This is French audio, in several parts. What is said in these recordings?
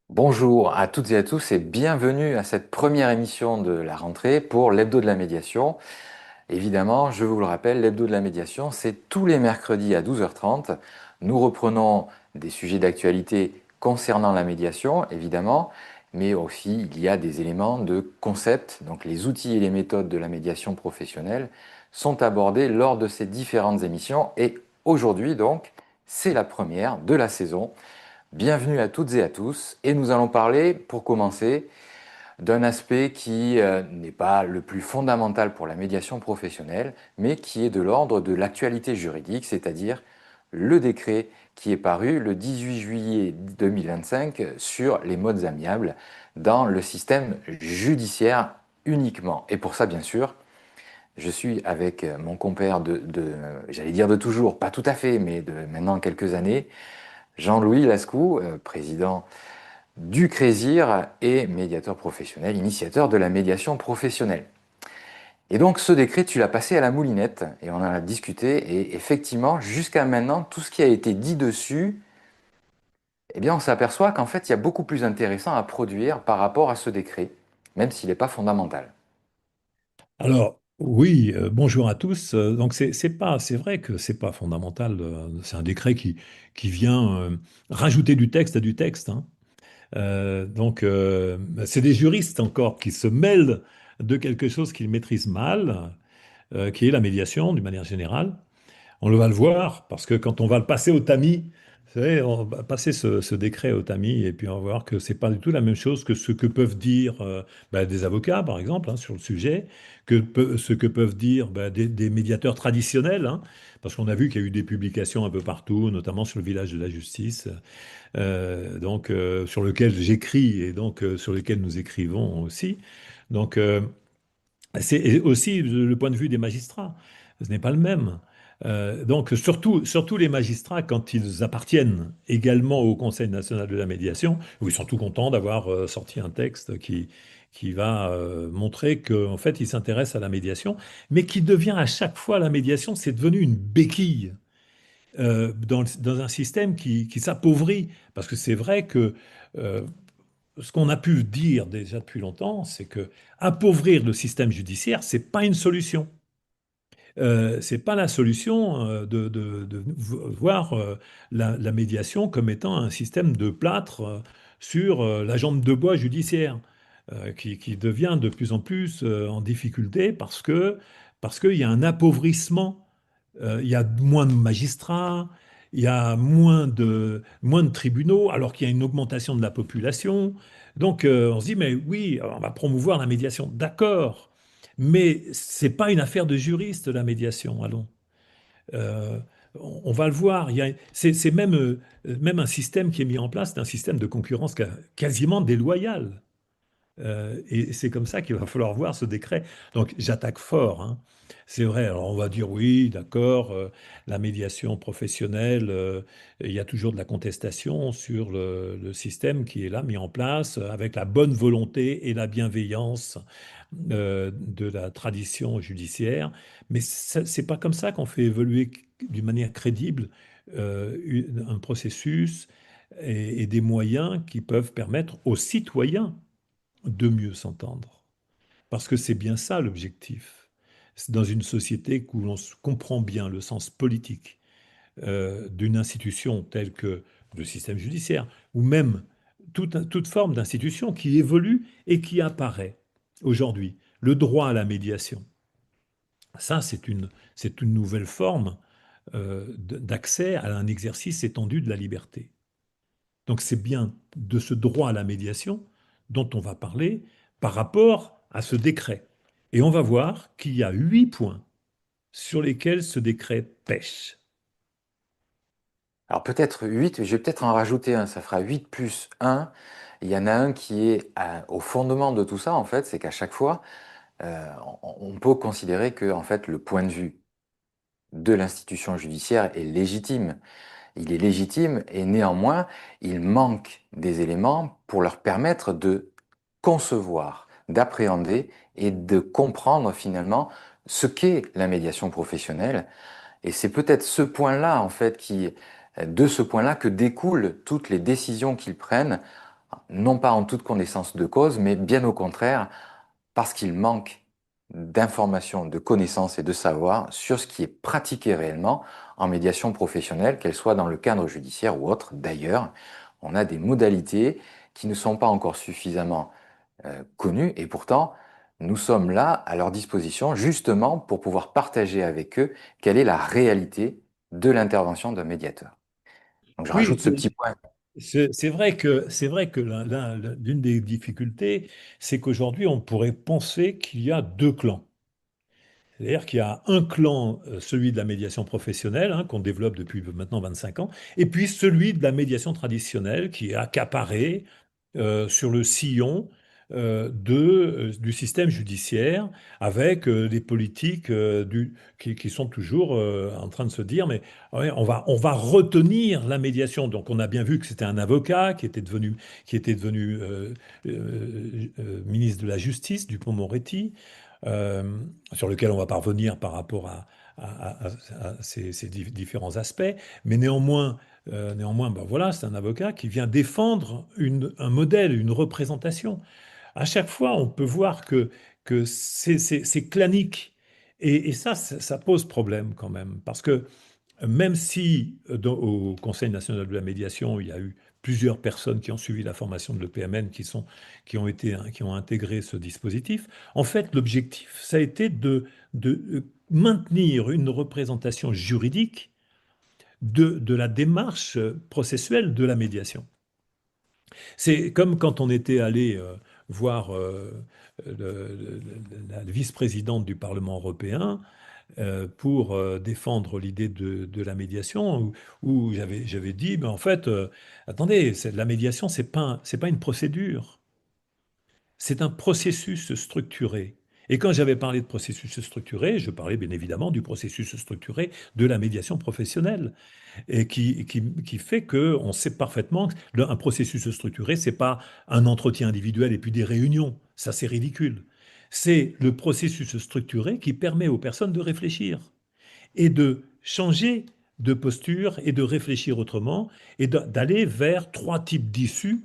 Bonjour à toutes et à tous et bienvenue à cette première émission de la rentrée pour l'Hebdo de la médiation. Évidemment, je vous le rappelle, l'Hebdo de la médiation, c'est tous les mercredis à 12h30. Nous reprenons des sujets d'actualité concernant la médiation, évidemment, mais aussi il y a des éléments de concept, donc les outils et les méthodes de la médiation professionnelle sont abordés lors de ces différentes émissions et aujourd'hui donc, c'est la première de la saison. Bienvenue à toutes et à tous et nous allons parler, pour commencer, d'un aspect qui n'est pas le plus fondamental pour la médiation professionnelle, mais qui est de l'ordre de l'actualité juridique, c'est-à-dire le décret qui est paru le 18 juillet 2025 sur les modes amiables dans le système judiciaire uniquement. Et pour ça, bien sûr, je suis avec mon compère j'allais dire de toujours, pas tout à fait, mais de maintenant quelques années, Jean-Louis Lascou, président du CRESIR et médiateur professionnel, initiateur de la médiation professionnelle. Et donc ce décret, tu l'as passé à la moulinette et on en a discuté et effectivement, jusqu'à maintenant, tout ce qui a été dit dessus, eh bien on s'aperçoit qu'en fait, il y a beaucoup plus intéressant à produire par rapport à ce décret, même s'il n'est pas fondamental. Alors, oui, bonjour à tous. Donc, c'est vrai que c'est pas fondamental. C'est un décret qui vient rajouter du texte à du texte, hein. C'est des juristes encore qui se mêlent de quelque chose qu'ils maîtrisent mal, qui est la médiation d'une manière générale. On va le voir, parce que quand on va le passer au tamis, vous savez, on va passer ce décret au tamis, et puis on va voir que c'est pas du tout la même chose que ce que peuvent dire des avocats, par exemple, hein, sur le sujet, ce que peuvent dire des médiateurs traditionnels, hein, parce qu'on a vu qu'il y a eu des publications un peu partout, notamment sur le village de la justice, sur lequel j'écris et sur lequel nous écrivons aussi. Donc, c'est aussi le point de vue des magistrats. Ce n'est pas le même. Surtout les magistrats, quand ils appartiennent également au Conseil national de la médiation, où ils sont tout contents d'avoir sorti un texte qui va montrer qu'en fait, ils s'intéressent à la médiation, mais qui devient à chaque fois, la médiation, c'est devenu une béquille dans un système qui s'appauvrit. Parce que c'est vrai que euh, ce qu'on a pu dire déjà depuis longtemps, c'est que appauvrir le système judiciaire, c'est pas une solution. C'est pas la solution de voir la médiation comme étant un système de plâtre sur la jambe de bois judiciaire, qui devient de plus en plus en difficulté parce qu'il y a un appauvrissement. Il y a moins de magistrats, il y a moins de tribunaux, alors qu'il y a une augmentation de la population. Donc on se dit, mais oui, on va promouvoir la médiation. D'accord. Mais c'est pas une affaire de juriste, la médiation, allons. Euh, on va le voir. C'est même un système qui est mis en place, c'est un système de concurrence quasiment déloyale. Et c'est comme ça qu'il va falloir voir ce décret. Donc j'attaque fort, hein. C'est vrai, alors on va dire oui, d'accord, la médiation professionnelle, il y a toujours de la contestation sur le système qui est là, mis en place, avec la bonne volonté et la bienveillance de la tradition judiciaire. Mais c'est pas comme ça qu'on fait évoluer d'une manière crédible un processus et des moyens qui peuvent permettre aux citoyens de mieux s'entendre. Parce que c'est bien ça l'objectif. C'est dans une société où l'on comprend bien le sens politique d'une institution telle que le système judiciaire, ou même toute forme d'institution qui évolue et qui apparaît aujourd'hui. Le droit à la médiation, ça c'est une nouvelle forme d'accès à un exercice étendu de la liberté. Donc c'est bien de ce droit à la médiation dont on va parler par rapport à ce décret. Et on va voir qu'il y a 8 points sur lesquels ce décret pêche. Alors peut-être 8, je vais peut-être en rajouter un, ça fera 8 plus un. Il y en a un qui est au fondement de tout ça, en fait, c'est qu'à chaque fois, on peut considérer que en fait, le point de vue de l'institution judiciaire est légitime. Il est légitime et néanmoins, il manque des éléments pour leur permettre de concevoir, d'appréhender et de comprendre finalement ce qu'est la médiation professionnelle. Et c'est peut-être ce point-là, en fait, de ce point-là que découlent toutes les décisions qu'ils prennent non pas en toute connaissance de cause, mais bien au contraire, parce qu'il manque d'informations, de connaissances et de savoir sur ce qui est pratiqué réellement en médiation professionnelle, qu'elle soit dans le cadre judiciaire ou autre. D'ailleurs, on a des modalités qui ne sont pas encore suffisamment connues et pourtant, nous sommes là à leur disposition justement pour pouvoir partager avec eux quelle est la réalité de l'intervention d'un médiateur. Donc je rajoute Oui, ce petit point. c'est vrai que l'une des difficultés, c'est qu'aujourd'hui, on pourrait penser qu'il y a deux clans. C'est-à-dire qu'il y a un clan, celui de la médiation professionnelle, hein, qu'on développe depuis maintenant 25 ans, et puis celui de la médiation traditionnelle qui est accaparé sur le sillon du système judiciaire avec des politiques qui sont toujours en train de se dire, mais ouais, on va retenir la médiation. Donc on a bien vu que c'était un avocat qui était devenu ministre de la Justice, Dupond-Moretti, euh, sur lequel on va parvenir par rapport à ces différents aspects. Mais néanmoins, ben voilà, c'est un avocat qui vient défendre un modèle, une représentation. À chaque fois, on peut voir que c'est clanique. Et ça pose problème quand même. Parce que même si au Conseil national de la médiation, il y a eu plusieurs personnes qui ont suivi la formation de l'EPMN, qui ont intégré ce dispositif, en fait, l'objectif, ça a été de maintenir une représentation juridique de la démarche processuelle de la médiation. C'est comme quand on était allé voir la vice-présidente du Parlement européen pour défendre l'idée de la médiation, où j'avais dit, ben en fait, attendez, la médiation, c'est pas une procédure, c'est un processus structuré. Et quand j'avais parlé de processus structuré, je parlais bien évidemment du processus structuré de la médiation professionnelle et qui fait que on sait parfaitement qu'un processus structuré, c'est pas un entretien individuel et puis des réunions. Ça, c'est ridicule. C'est le processus structuré qui permet aux personnes de réfléchir et de changer de posture et de réfléchir autrement et d'aller vers trois types d'issues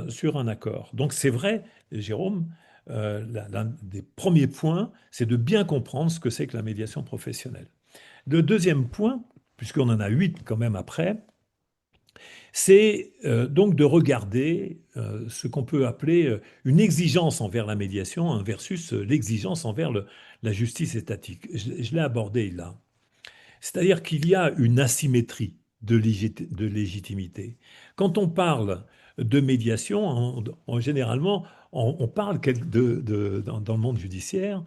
sur un accord. Donc c'est vrai, Jérôme, l'un des premiers points, c'est de bien comprendre ce que c'est que la médiation professionnelle. Le deuxième point, puisqu'on en a huit quand même après, c'est donc de regarder ce qu'on peut appeler une exigence envers la médiation hein, versus l'exigence envers la justice étatique. Je l'ai abordé là. C'est-à-dire qu'il y a une asymétrie de légitimité. Quand on parle de médiation, généralement, on parle dans le monde judiciaire,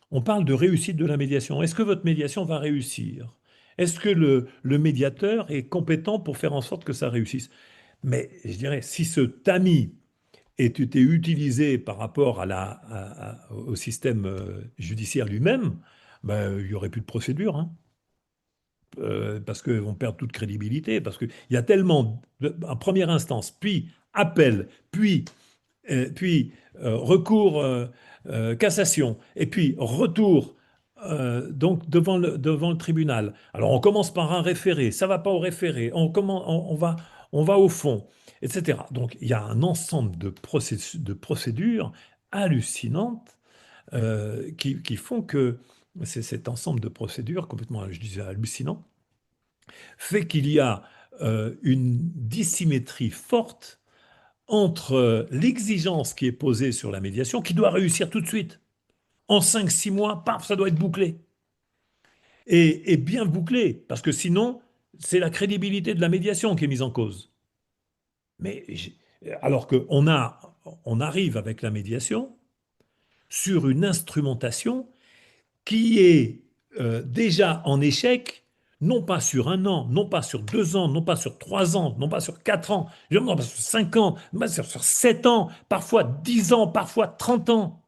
on parle de réussite de la médiation. Est-ce que votre médiation va réussir? Est-ce que le médiateur est compétent pour faire en sorte que ça réussisse? Mais je dirais, si ce tamis était utilisé par rapport au système judiciaire lui-même, ben, il n'y aurait plus de procédure, hein. Parce qu'on perd toute crédibilité, parce qu'il y a tellement, en première instance, puis appel, puis recours, cassation, et puis retour donc devant le tribunal. Alors on commence par un référé, ça va pas au référé, on va au fond, etc. Donc il y a un ensemble de procédures hallucinantes qui font que c'est cet ensemble de procédures complètement, je disais, hallucinant, fait qu'il y a une dissymétrie forte entre l'exigence qui est posée sur la médiation, qui doit réussir tout de suite. En 5 6 mois, paf, ça doit être bouclé. Et bien bouclé, parce que sinon, c'est la crédibilité de la médiation qui est mise en cause. Mais alors on arrive avec la médiation sur une instrumentation qui est déjà en échec, non pas sur 1 an, non pas sur 2 ans, non pas sur 3 ans, non pas sur 4 ans, non pas sur 5 ans, non pas sur 7 ans, parfois 10 ans, parfois 30 ans.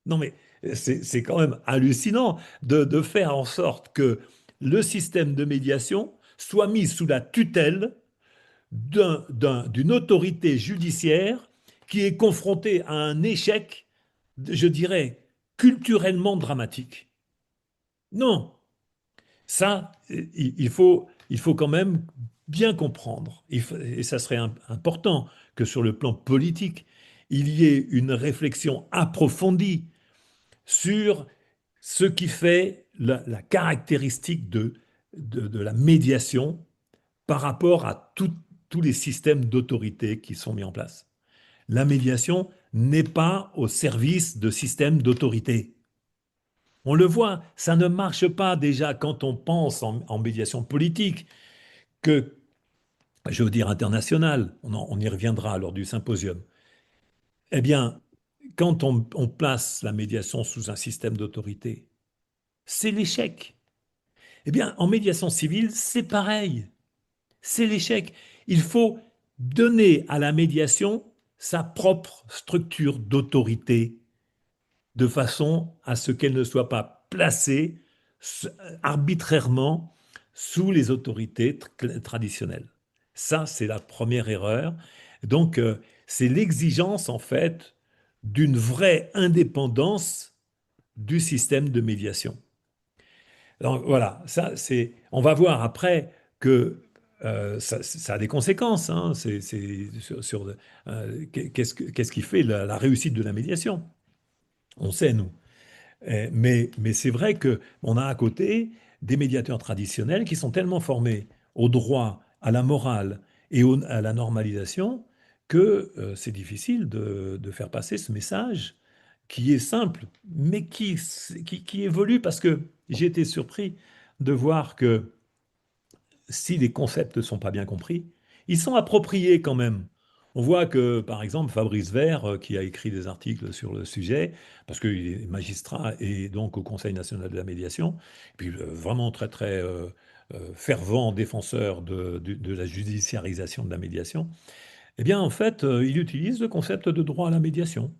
Non mais c'est quand même hallucinant de faire en sorte que le système de médiation soit mis sous la tutelle d'une autorité judiciaire qui est confrontée à un échec, je dirais, culturellement dramatique. Non, ça, il faut quand même bien comprendre, et ça serait important que sur le plan politique, il y ait une réflexion approfondie sur ce qui fait la caractéristique de la médiation par rapport à tous les systèmes d'autorité qui sont mis en place. La médiation n'est pas au service de systèmes d'autorité. On le voit, ça ne marche pas déjà quand on pense en médiation politique, que, je veux dire internationale, on y reviendra lors du symposium. Eh bien, quand on place la médiation sous un système d'autorité, c'est l'échec. Eh bien, en médiation civile, c'est pareil. C'est l'échec. Il faut donner à la médiation sa propre structure d'autorité de façon à ce qu'elle ne soit pas placée arbitrairement sous les autorités traditionnelles. Ça, c'est la première erreur. Donc, c'est l'exigence, en fait, d'une vraie indépendance du système de médiation. Donc voilà, ça c'est. On va voir après que ça a des conséquences. Hein, qu'est-ce qui fait la réussite de la médiation? On sait nous. Mais c'est vrai que on a à côté des médiateurs traditionnels qui sont tellement formés au droit, à la morale et à la normalisation que c'est difficile de faire passer ce message qui est simple, mais qui évolue parce que j'ai été surpris de voir que si les concepts ne sont pas bien compris, ils sont appropriés quand même. On voit que, par exemple, Fabrice Vert, qui a écrit des articles sur le sujet, parce qu'il est magistrat et donc au Conseil national de la médiation, et puis vraiment très très fervent défenseur de la judiciarisation de la médiation, eh bien en fait, il utilise le concept de droit à la médiation,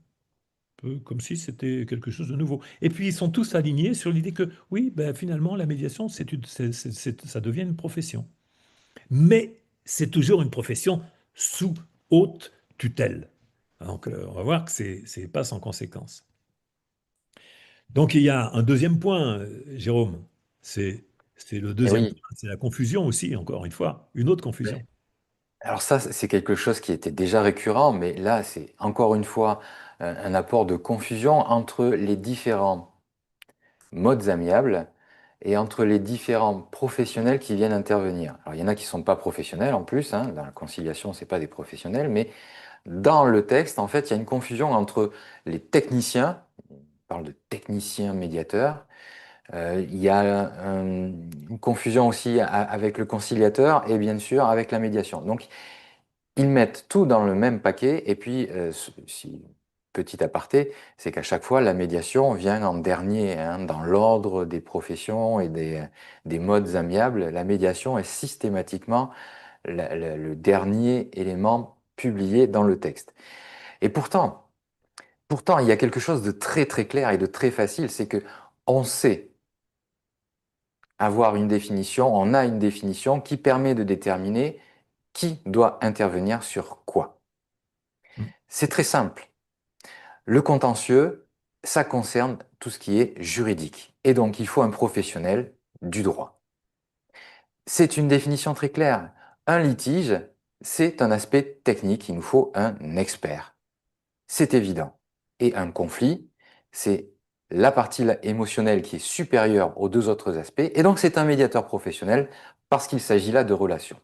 peu comme si c'était quelque chose de nouveau. Et puis ils sont tous alignés sur l'idée que oui, ben, finalement, la médiation, ça devient une profession. Mais c'est toujours une profession sous haute tutelle. Donc on va voir que c'est pas sans conséquence. Donc il y a un deuxième point, Jérôme, c'est c'est le Et deuxième oui, point, c'est la confusion aussi, encore une fois, une autre confusion. ouais. Alors ça, c'est quelque chose qui était déjà récurrent, mais là, c'est encore une fois un apport de confusion entre les différents modes amiables et entre les différents professionnels qui viennent intervenir. Alors, il y en a qui ne sont pas professionnels en plus, hein, dans la conciliation, ce pas des professionnels, mais dans le texte, en fait, il y a une confusion entre les techniciens, on parle de techniciens médiateurs, il y a une confusion aussi avec le conciliateur et bien sûr avec la médiation. Donc, ils mettent tout dans le même paquet et puis, petit aparté, c'est qu'à chaque fois, la médiation vient en dernier, hein, dans l'ordre des professions et des modes amiables. La médiation est systématiquement le dernier élément publié dans le texte. Et pourtant, il y a quelque chose de très très clair et de très facile, c'est que on sait avoir une définition, on a une définition qui permet de déterminer qui doit intervenir sur quoi. Mm. C'est très simple. Le contentieux, ça concerne tout ce qui est juridique. Et donc, il faut un professionnel du droit. C'est une définition très claire. Un litige, c'est un aspect technique. Il nous faut un expert. C'est évident. Et un conflit, c'est la partie émotionnelle qui est supérieure aux deux autres aspects. Et donc, c'est un médiateur professionnel parce qu'il s'agit là de relations.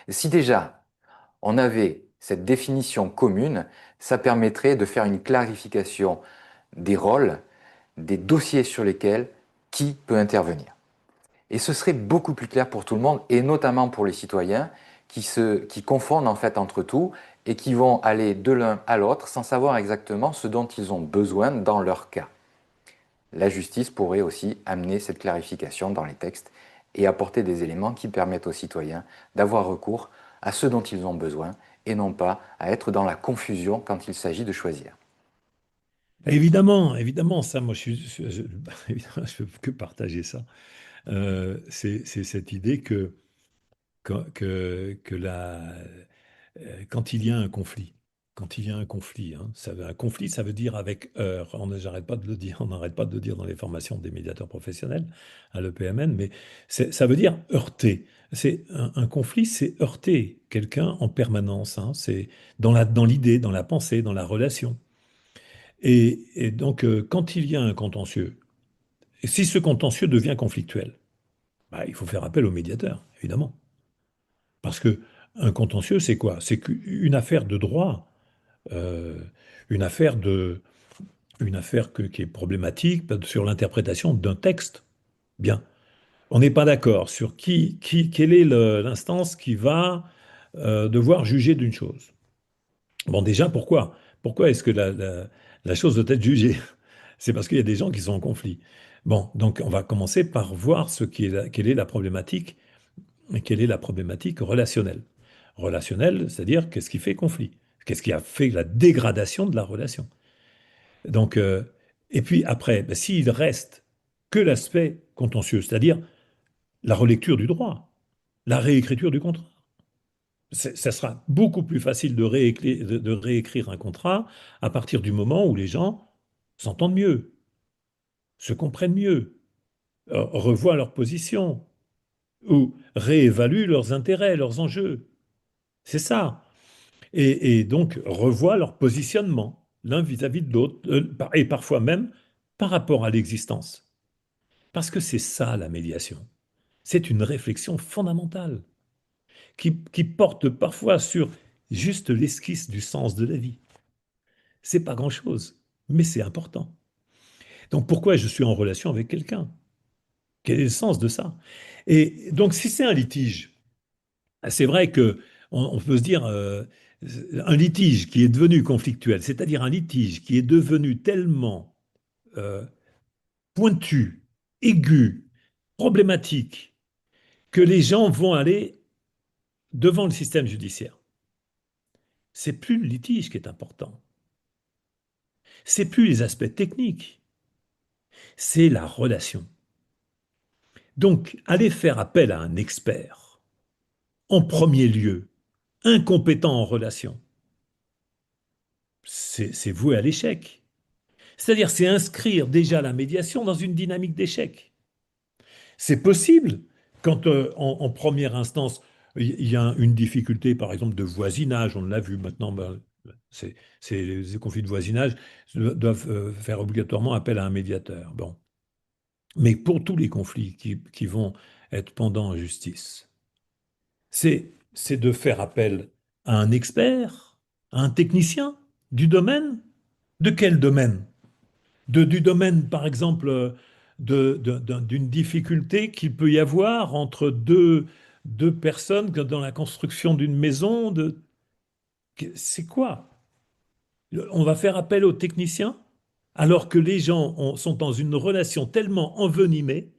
Si déjà on avait cette définition commune, ça permettrait de faire une clarification des rôles, des dossiers sur lesquels qui peut intervenir. Et ce serait beaucoup plus clair pour tout le monde, et notamment pour les citoyens qui confondent en fait entre tout et qui vont aller de l'un à l'autre sans savoir exactement ce dont ils ont besoin dans leur cas. La justice pourrait aussi amener cette clarification dans les textes et apporter des éléments qui permettent aux citoyens d'avoir recours à ce dont ils ont besoin et non pas à être dans la confusion quand il s'agit de choisir. Évidemment, évidemment, ça, moi, évidemment, je peux que partager ça. C'est cette idée que quand il y a un conflit. quand il y a un conflit. Hein. Un conflit, ça veut dire avec heurts. J'arrête pas de le dire, on n'arrête pas de le dire dans les formations des médiateurs professionnels à l'EPMN, mais ça veut dire heurter. C'est un conflit, c'est heurter quelqu'un en permanence. Hein. C'est dans l'idée, dans la pensée, dans la relation. Et donc, quand il y a un contentieux, et si ce contentieux devient conflictuel, bah, il faut faire appel au médiateur, évidemment. Parce que un contentieux, c'est quoi? C'est qu'une affaire de droit, euh, une affaire qui est problématique sur l'interprétation d'un texte. Bien. On n'est pas d'accord sur quelle est l'instance qui va devoir juger d'une chose. Bon, déjà, pourquoi? Pourquoi est-ce que la chose doit être jugée? C'est parce qu'il y a des gens qui sont en conflit. Bon, donc on va commencer par voir quelle est la problématique, et quelle est la problématique relationnelle. Relationnelle, c'est-à-dire qu'est-ce qui fait conflit? Qu'est-ce qui a fait la dégradation de la relation? Donc, et puis après, ben, s'il reste que l'aspect contentieux, c'est-à-dire la relecture du droit, la réécriture du contrat, ça sera beaucoup plus facile de réécrire un contrat à partir du moment où les gens s'entendent mieux, se comprennent mieux, revoient leur position ou réévaluent leurs intérêts, leurs enjeux. C'est ça. Et donc revoient leur positionnement, l'un vis-à-vis de l'autre, et parfois même par rapport à l'existence. Parce que c'est ça la médiation. C'est une réflexion fondamentale qui porte parfois sur juste l'esquisse du sens de la vie. C'est pas grand-chose, mais c'est important. Donc pourquoi je suis en relation avec quelqu'un? Quel est le sens de ça? Et donc si c'est un litige, c'est vrai que on peut se dire un litige qui est devenu conflictuel, c'est-à-dire un litige qui est devenu tellement euh, pointu, aigu, problématique, que les gens vont aller devant le système judiciaire. C'est plus le litige qui est important. C'est plus les aspects techniques. C'est la relation. Donc, aller faire appel à un expert, en premier lieu, incompétent en relation, c'est voué à l'échec. C'est-à-dire, c'est inscrire déjà la médiation dans une dynamique d'échec. C'est possible quand, en première instance, il y a une difficulté, par exemple, de voisinage, on l'a vu maintenant, ben, les conflits de voisinage doivent faire obligatoirement appel à un médiateur. Bon. Mais pour tous les conflits qui vont être pendants en justice, c'est de faire appel à un expert, à un technicien du domaine. De quel domaine? Du domaine, par exemple, d'une difficulté qu'il peut y avoir entre deux personnes dans la construction d'une maison. C'est quoi? On va faire appel aux techniciens alors que les gens sont dans une relation tellement envenimée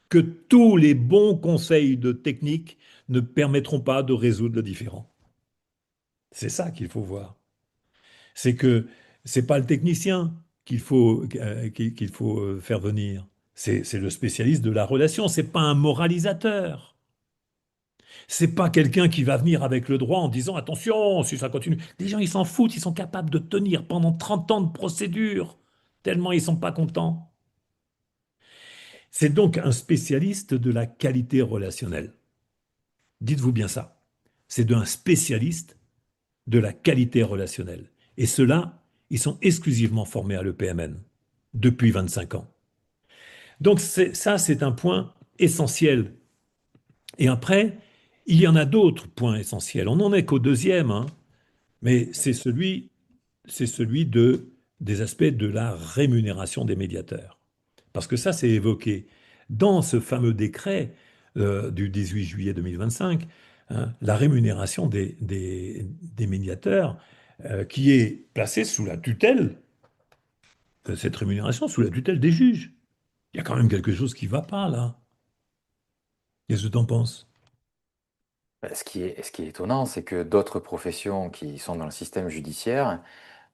que tous les bons conseils de technique ne permettront pas de résoudre le différend. C'est ça qu'il faut voir. C'est que c'est pas le technicien qu'il faut faire venir. C'est le spécialiste de la relation. C'est pas un moralisateur. C'est pas quelqu'un qui va venir avec le droit en disant attention, si ça continue. Les gens, ils s'en foutent. Ils sont capables de tenir pendant 30 ans de procédure, tellement ils sont pas contents. C'est donc un spécialiste de la qualité relationnelle. Dites-vous bien ça. C'est d'un spécialiste de la qualité relationnelle. Et ceux-là, ils sont exclusivement formés à l'EPMN depuis 25 ans. Donc ça, c'est un point essentiel. Et après, il y en a d'autres points essentiels. On n'en est qu'au deuxième, hein, mais c'est celui des aspects de la rémunération des médiateurs. Parce que ça, c'est évoqué dans ce fameux décret du 18 juillet 2025, hein, la rémunération des médiateurs qui est placée sous la tutelle, cette rémunération sous la tutelle des juges. Il y a quand même quelque chose qui ne va pas là. Qu'est-ce que tu en penses? Ce qui est étonnant, c'est que d'autres professions qui sont dans le système judiciaire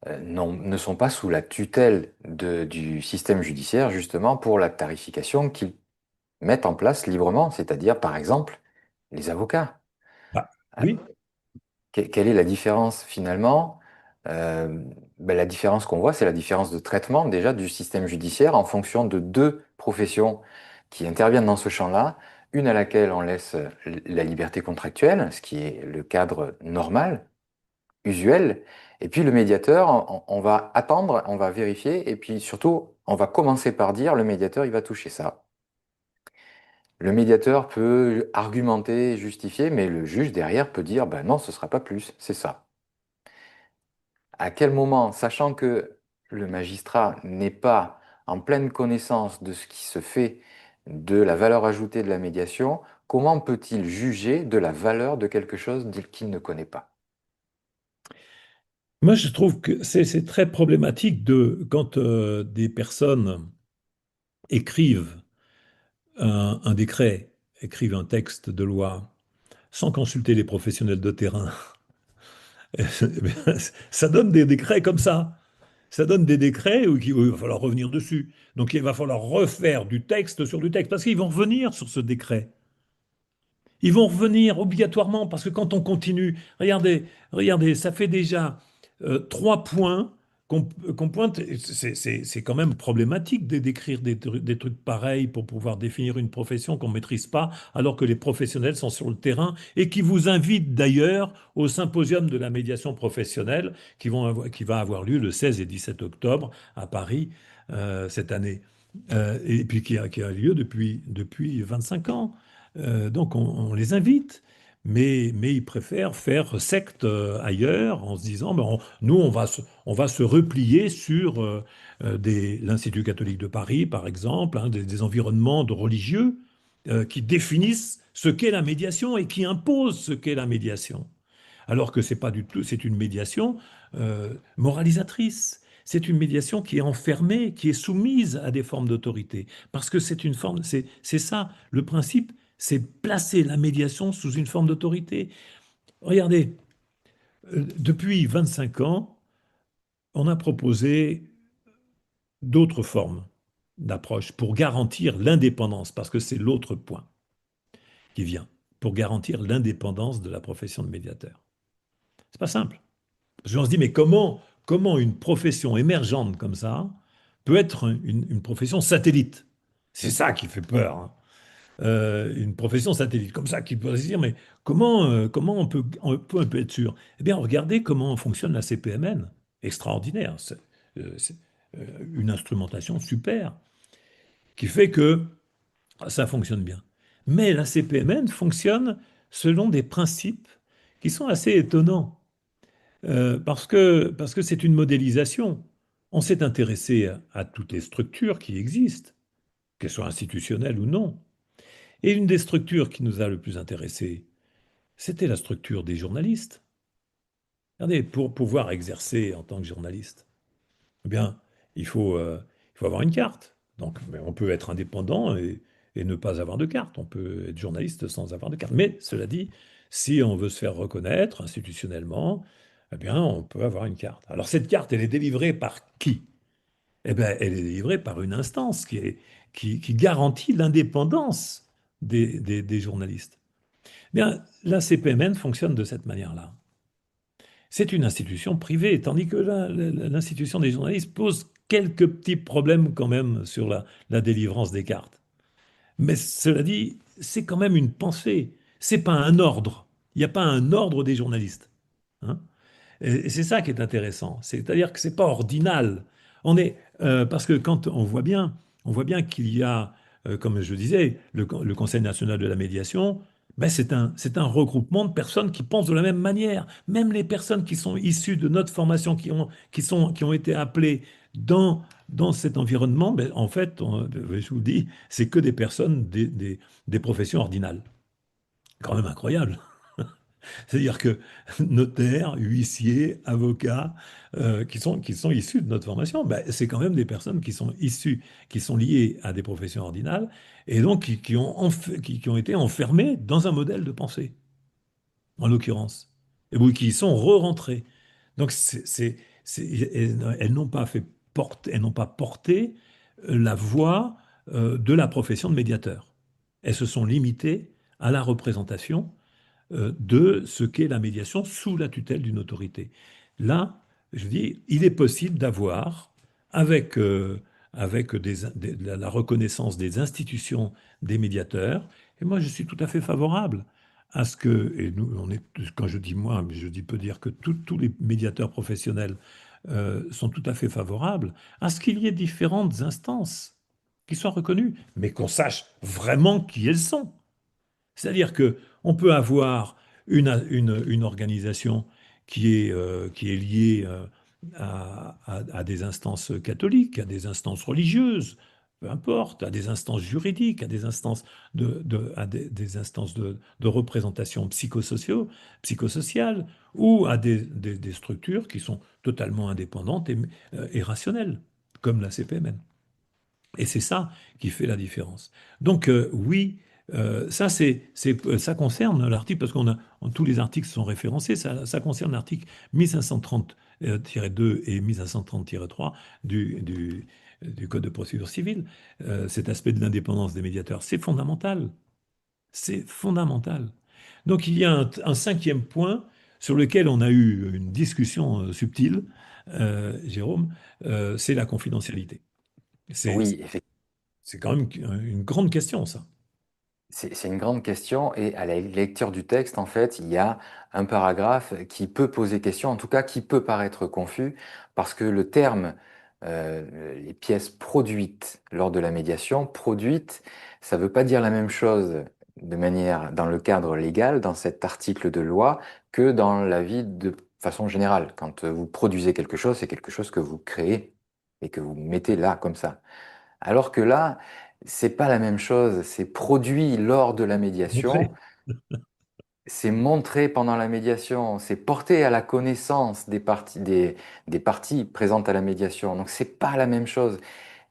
ne sont pas sous la tutelle du système judiciaire, justement pour la tarification qu'ils mettent en place librement, c'est-à-dire, par exemple, les avocats. Bah, Alors, oui, quelle est la différence finalement? Euh, la différence qu'on voit, c'est la différence de traitement déjà du système judiciaire en fonction de deux professions qui interviennent dans ce champ-là, une à laquelle on laisse la liberté contractuelle, ce qui est le cadre normal, usuel, et puis le médiateur, on va attendre, on va vérifier, et puis surtout, on va commencer par dire, le médiateur, il va toucher ça. Le médiateur peut argumenter, justifier, mais le juge derrière peut dire, ben non, ce sera pas plus, c'est ça. À quel moment, sachant que le magistrat n'est pas en pleine connaissance de ce qui se fait, de la valeur ajoutée de la médiation, comment peut-il juger de la valeur de quelque chose qu'il ne connaît pas? Moi, je trouve que c'est très problématique quand des personnes écrivent un décret, écrivent un texte de loi sans consulter les professionnels de terrain. Eh bien, ça donne des décrets comme ça. Ça donne des décrets où il va falloir revenir dessus. Donc il va falloir refaire du texte sur du texte parce qu'ils vont revenir sur ce décret. Ils vont revenir obligatoirement parce que quand on continue, regardez, ça fait déjà 3 points qu'on pointe. C'est quand même problématique d'écrire des trucs pareils pour pouvoir définir une profession qu'on ne maîtrise pas, alors que les professionnels sont sur le terrain et qui vous invitent d'ailleurs au symposium de la médiation professionnelle qui va avoir lieu le 16 et 17 octobre à Paris cette année. Et puis qui a lieu depuis 25 ans. Donc on les invite, mais ils préfèrent faire secte ailleurs en se disant, ben, nous, on va se replier sur l'Institut catholique de Paris, par exemple, hein, des environnements de religieux qui définissent ce qu'est la médiation et qui imposent ce qu'est la médiation. Alors que c'est pas du tout, c'est une médiation moralisatrice. C'est une médiation qui est enfermée, qui est soumise à des formes d'autorité. Parce que c'est une forme, c'est ça, le principe, c'est placer la médiation sous une forme d'autorité. Regardez, depuis 25 ans, on a proposé d'autres formes d'approche pour garantir l'indépendance, parce que c'est l'autre point qui vient, pour garantir l'indépendance de la profession de médiateur. C'est pas simple. Parce qu'on se dit, mais comment une profession émergente comme ça peut être une profession satellite? C'est ça qui fait peur, hein. Une profession satellite comme ça qui peut se dire, mais comment on peut être sûr? Eh bien, regardez comment fonctionne la CPMN. Extraordinaire. C'est une instrumentation super qui fait que ça fonctionne bien. Mais la CPMN fonctionne selon des principes qui sont assez étonnants. Parce que c'est une modélisation. On s'est intéressé à toutes les structures qui existent, qu'elles soient institutionnelles ou non. Et une des structures qui nous a le plus intéressés, c'était la structure des journalistes. Regardez, pour pouvoir exercer en tant que journaliste, eh bien, il faut avoir une carte. Donc, mais on peut être indépendant et ne pas avoir de carte. On peut être journaliste sans avoir de carte. Mais cela dit, si on veut se faire reconnaître institutionnellement, eh bien, on peut avoir une carte. Alors, cette carte, elle est délivrée par qui? Eh bien, elle est délivrée par une instance qui garantit l'indépendance des journalistes. Eh bien, la CPMN fonctionne de cette manière-là. C'est une institution privée, tandis que l'institution des journalistes pose quelques petits problèmes quand même sur la délivrance des cartes. Mais cela dit, c'est quand même une pensée. C'est pas un ordre. Il n'y a pas un ordre des journalistes, hein. Et c'est ça qui est intéressant. C'est-à-dire que c'est pas ordinal. Parce que quand on voit bien qu'il y a, comme je disais, le Conseil national de la médiation. Ben c'est un regroupement de personnes qui pensent de la même manière. Même les personnes qui sont issues de notre formation, qui ont été appelées dans cet environnement, ben, en fait, je vous dis, c'est que des personnes des professions ordinales. Quand même incroyable. C'est-à-dire que notaires, huissiers, avocats, qui sont issus de notre formation, ben, c'est quand même des personnes qui sont issues, qui sont liées à des professions ordinales, et donc qui ont été enfermées dans un modèle de pensée, en l'occurrence, et oui, qui y sont re-rentrées. Donc elles n'ont pas elles n'ont pas porté la voix de la profession de médiateur. Elles se sont limitées à la représentation de ce qu'est la médiation sous la tutelle d'une autorité. Là, Je dis, il est possible d'avoir, avec, avec la reconnaissance des institutions des médiateurs, et moi je suis tout à fait favorable à ce que, et nous, quand je dis moi, mais peux dire que tous les médiateurs professionnels sont tout à fait favorables à ce qu'il y ait différentes instances qui soient reconnues, mais qu'on sache vraiment qui elles sont. C'est-à-dire que on peut avoir une organisation qui est liée à des instances catholiques, à des instances religieuses, peu importe, à des instances juridiques, à des instances des instances de représentation psychosociale, ou à des structures qui sont totalement indépendantes et rationnelles, comme la CPMN. Et c'est ça qui fait la différence. Donc oui, ça ça concerne l'article, parce tous les articles sont référencés, ça concerne l'article 1530-2 et 1530-3 du Code de procédure civile. Cet aspect de l'indépendance des médiateurs, c'est fondamental. C'est fondamental. Donc il y a un cinquième point sur lequel on a eu une discussion subtile, Jérôme, c'est la confidentialité. C'est Oui, c'est quand même une grande question, ça. c'est une grande question et à la lecture du texte, en fait, il y a un paragraphe qui peut poser question, en tout cas qui peut paraître confus, parce que le terme, les pièces produites lors de la médiation, produites, ça ne veut pas dire la même chose de manière, dans le cadre légal, dans cet article de loi, que dans la vie de façon générale. Quand vous produisez quelque chose, c'est quelque chose que vous créez et que vous mettez là, comme ça. Alors que là, c'est pas la même chose. C'est produit lors de la médiation, Montré. c'est montré pendant la médiation, c'est porté à la connaissance des parties présentes à la médiation. Donc c'est pas la même chose.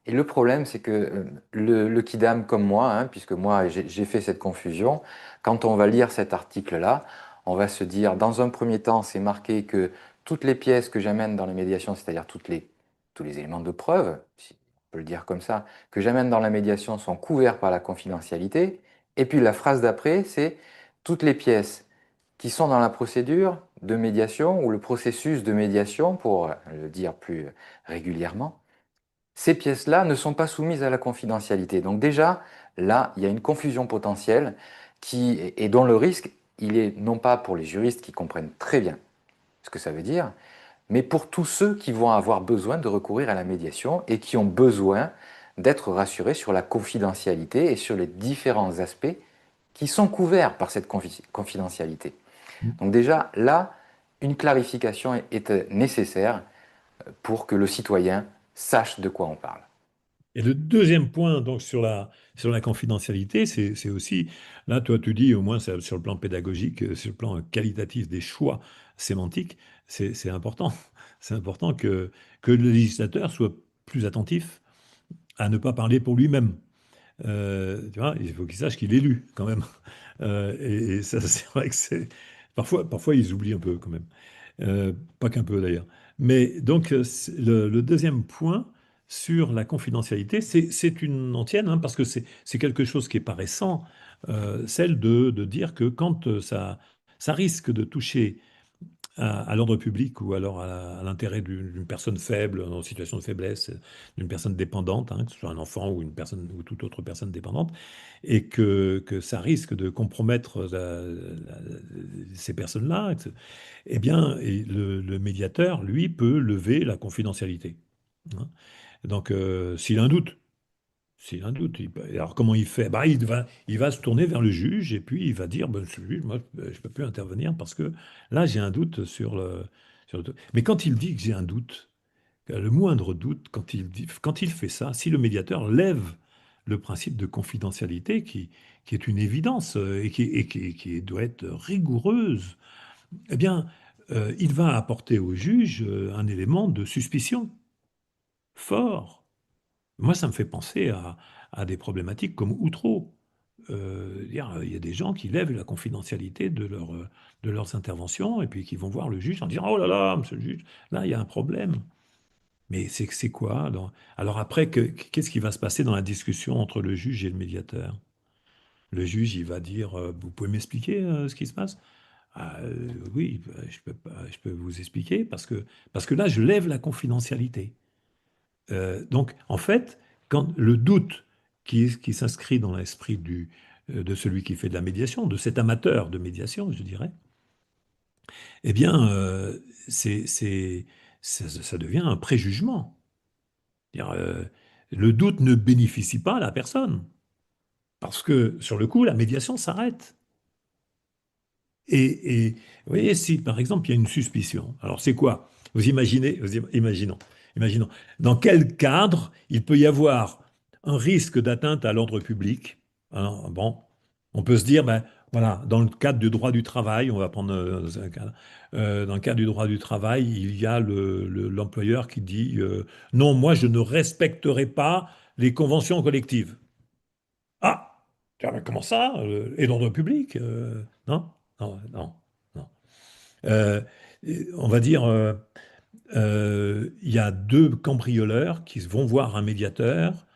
Et le problème, c'est que le kidam comme moi, hein, puisque moi j'ai fait cette confusion, quand on va lire cet article-là, on va se dire, dans un premier temps, c'est marqué que toutes les pièces que j'amène dans la médiation, c'est-à-dire tous les éléments de preuve, si on peut le dire comme ça, que j'amène dans la médiation sont couverts par la confidentialité. Et puis la phrase d'après, c'est toutes les pièces qui sont dans la procédure de médiation ou le processus de médiation, pour le dire plus régulièrement, ces pièces-là ne sont pas soumises à la confidentialité. Donc déjà, là, il y a une confusion potentielle et dont le risque, il est non pas pour les juristes qui comprennent très bien ce que ça veut dire, mais pour tous ceux qui vont avoir besoin de recourir à la médiation et qui ont besoin d'être rassurés sur la confidentialité et sur les différents aspects qui sont couverts par cette confidentialité. Donc déjà, là, une clarification est nécessaire pour que le citoyen sache de quoi on parle. Et le deuxième point, donc, sur la confidentialité, c'est aussi, là, toi, tu dis, au moins sur le plan pédagogique, sur le plan qualitatif des choix sémantiques, c'est important. C'est important que le législateur soit plus attentif à ne pas parler pour lui-même. Tu vois, il faut qu'il sache qu'il est lu, quand même. Et ça, c'est vrai que c'est... Parfois, ils oublient un peu, quand même. Pas qu'un peu d'ailleurs. Mais donc, le deuxième point sur la confidentialité, c'est une antienne, hein, parce que c'est quelque chose qui est pas récent, celle de dire que quand ça risque de toucher à l'ordre public ou alors à l'intérêt d'une personne faible, en situation de faiblesse, d'une personne dépendante, hein, que ce soit un enfant ou une personne ou toute autre personne dépendante, et que ça risque de compromettre ces personnes-là, eh bien, et le médiateur, lui, peut lever la confidentialité, hein. Donc, s'il a un doute, alors comment il fait? Bah, il va se tourner vers le juge et puis il va dire, ben, ce juge, moi, je ne peux plus intervenir parce que là, j'ai un doute sur le... Mais quand il dit que j'ai un doute, le moindre doute, quand il fait ça, si le médiateur lève le principe de confidentialité, qui est une évidence qui doit être rigoureuse, eh bien, il va apporter au juge un élément de suspicion fort. Moi, ça me fait penser à des problématiques comme Outreau. Il y a des gens qui lèvent la confidentialité de leurs interventions et puis qui vont voir le juge en disant: «Oh là là, monsieur le juge, là, il y a un problème.» Mais c'est quoi alors après, qu'est-ce qui va se passer dans la discussion entre le juge et le médiateur? Le juge, il va dire: «Vous pouvez m'expliquer ce qui se passe?» Oui, je peux vous expliquer parce que là, je lève la confidentialité. Donc, en fait, quand le doute qui s'inscrit dans l'esprit de celui qui fait de la médiation, de cet amateur de médiation, je dirais, eh bien, c'est, c'est- ça devient un préjugement. C'est-à-dire, le doute ne bénéficie pas à la personne parce que, sur le coup, la médiation s'arrête. Et vous voyez, si par exemple il y a une suspicion, alors c'est quoi? Imaginons, dans quel cadre il peut y avoir un risque d'atteinte à l'ordre public? Alors, bon, on peut se dire, ben voilà, dans le cadre du droit du travail, on va prendre un cadre, dans le cadre du droit du travail, il y a l'employeur qui dit, non, moi je ne respecterai pas les conventions collectives. Ah, tiens, mais comment ça? Et l'ordre public? Non, non, non, non. Euh, on va dire, il y a deux cambrioleurs qui vont voir un médiateur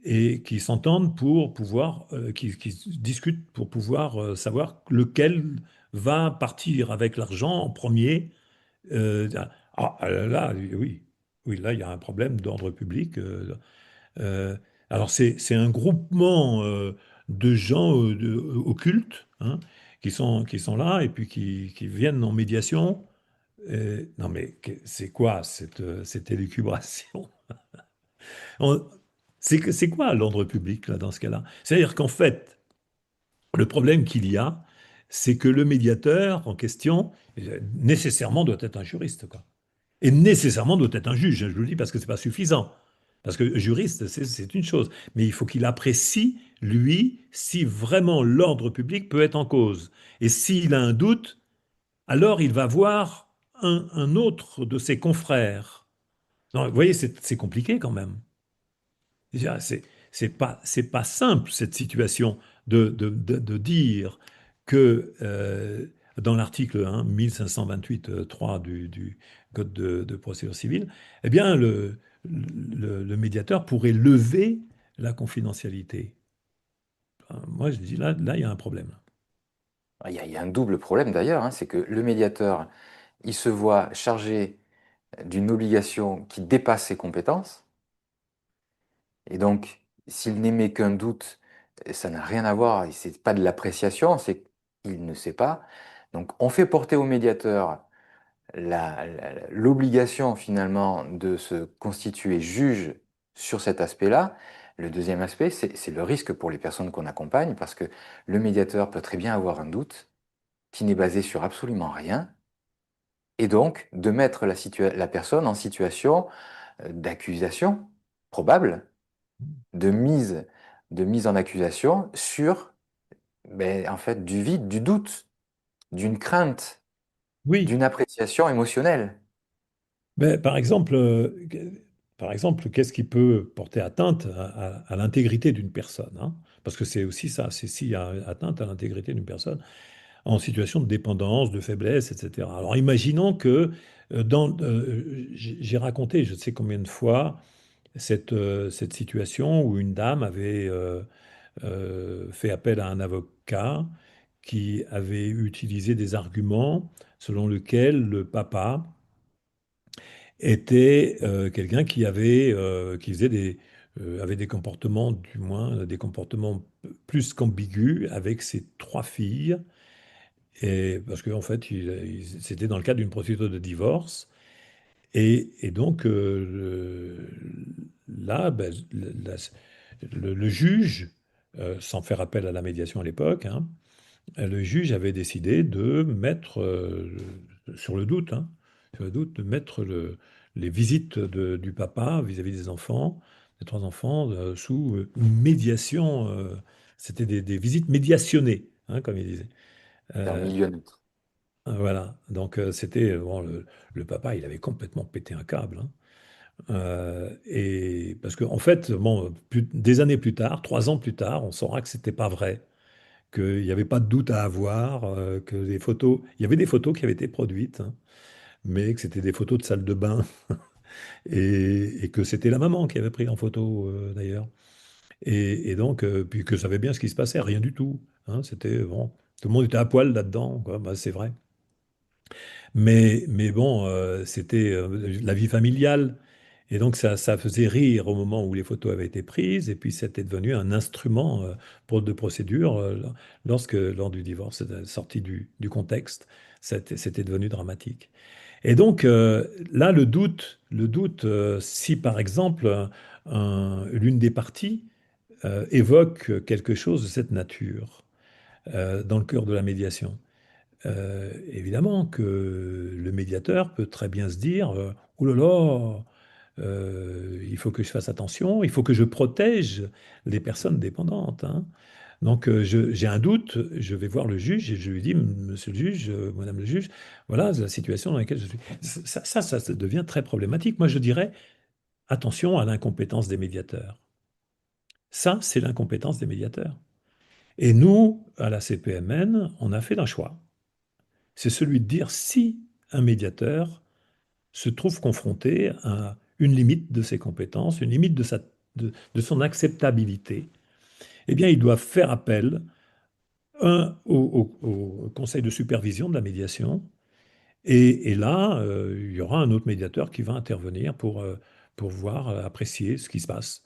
et qui s'entendent pour pouvoir, qui discutent pour pouvoir savoir lequel va partir avec l'argent en premier. Euh, là, oui, oui, là, il y a un problème d'ordre public. Euh, alors, c'est un groupement de gens occultes, hein, qui sont là et puis qui viennent en médiation. Non, mais c'est quoi cette élucubration? On- c'est quoi l'ordre public là, dans ce cas-là? C'est-à-dire qu'en fait, le problème qu'il y a, c'est que le médiateur en question, nécessairement doit être un juriste, quoi. Et nécessairement doit être un juge, je vous le dis parce que c'est pas suffisant. Parce que juriste, c'est une chose. Mais il faut qu'il apprécie, lui, si vraiment l'ordre public peut être en cause. Et s'il a un doute, alors il va voir un autre de ses confrères. Non, vous voyez, c'est compliqué quand même. Déjà, c'est pas simple cette situation de dire que dans l'article 1528 3 du Code de procédure civile, eh bien, le médiateur pourrait lever la confidentialité. Moi, je dis là, il y a un problème. Il y a un double problème d'ailleurs, hein, c'est que le médiateur, il se voit chargé d'une obligation qui dépasse ses compétences, et donc s'il n'émet qu'un doute, ça n'a rien à voir, et c'est pas de l'appréciation, c'est qu'il ne sait pas. Donc on fait porter au médiateur l'obligation finalement de se constituer juge sur cet aspect-là. Le deuxième aspect, c'est le risque pour les personnes qu'on accompagne, parce que le médiateur peut très bien avoir un doute qui n'est basé sur absolument rien, et donc de mettre la personne en situation d'accusation probable, de mise, de mise en accusation sur ben, en fait, du vide, du doute, d'une crainte, Oui, d'une appréciation émotionnelle. mais par exemple, qu'est-ce qui peut porter atteinte à l'intégrité d'une personne, hein? Parce que c'est aussi ça, c'est s'il y a atteinte à l'intégrité d'une personne en situation de dépendance, de faiblesse, etc. Alors imaginons que j'ai raconté, je ne sais combien de fois, cette situation où une dame avait fait appel à un avocat qui avait utilisé des arguments selon lesquels le papa était quelqu'un qui faisait avait des comportements, du moins, des comportements plus qu'ambigus avec ses trois filles. Et parce qu'en fait, c'était dans le cadre d'une procédure de divorce. Et donc, là, ben, le juge, sans faire appel à la médiation à l'époque, hein, le juge avait décidé de mettre, sur le doute, hein, sur le doute, de mettre les visites du papa vis-à-vis des enfants, des trois enfants, sous médiation. C'était des visites médiationnées, hein, comme il disait. C'est un Euh, milieu neutre. voilà. Donc, c'était bon, le papa, il avait complètement pété un câble, hein. Et parce qu'en fait, bon, des années plus tard, 3 ans plus tard, on saura que c'était pas vrai, qu'il n'y avait pas de doute à avoir, que les photos, il y avait des photos qui avaient été produites, hein, mais que c'était des photos de salle de bain et que c'était la maman qui avait pris en photo d'ailleurs. Et donc, puis que savait bien ce qui se passait, rien du tout, hein, c'était bon, tout le monde était à poil là-dedans, quoi. Bah, c'est vrai. Mais bon, c'était la vie familiale. Et donc ça faisait rire au moment où les photos avaient été prises. Et puis c'était devenu un instrument de procédure lors du divorce, sorti du contexte. C'était devenu dramatique. Et donc là, le doute, si par exemple l'une des parties évoque quelque chose de cette nature dans le cœur de la médiation. Évidemment que le médiateur peut très bien se dire, oh là là, il faut que je fasse attention, il faut que je protège les personnes dépendantes, hein. Donc j'ai un doute, je vais voir le juge et je lui dis, monsieur le juge, madame le juge, voilà la situation dans laquelle je suis. Ça devient très problématique. Moi, je dirais, attention à l'incompétence des médiateurs. Ça, c'est l'incompétence des médiateurs. Et nous, à la CPMN, on a fait un choix. C'est celui de dire si un médiateur se trouve confronté à une limite de ses compétences, une limite de son acceptabilité, eh bien, il doit faire appel, au conseil de supervision de la médiation, et là, il y aura un autre médiateur qui va intervenir pour voir, apprécier ce qui se passe,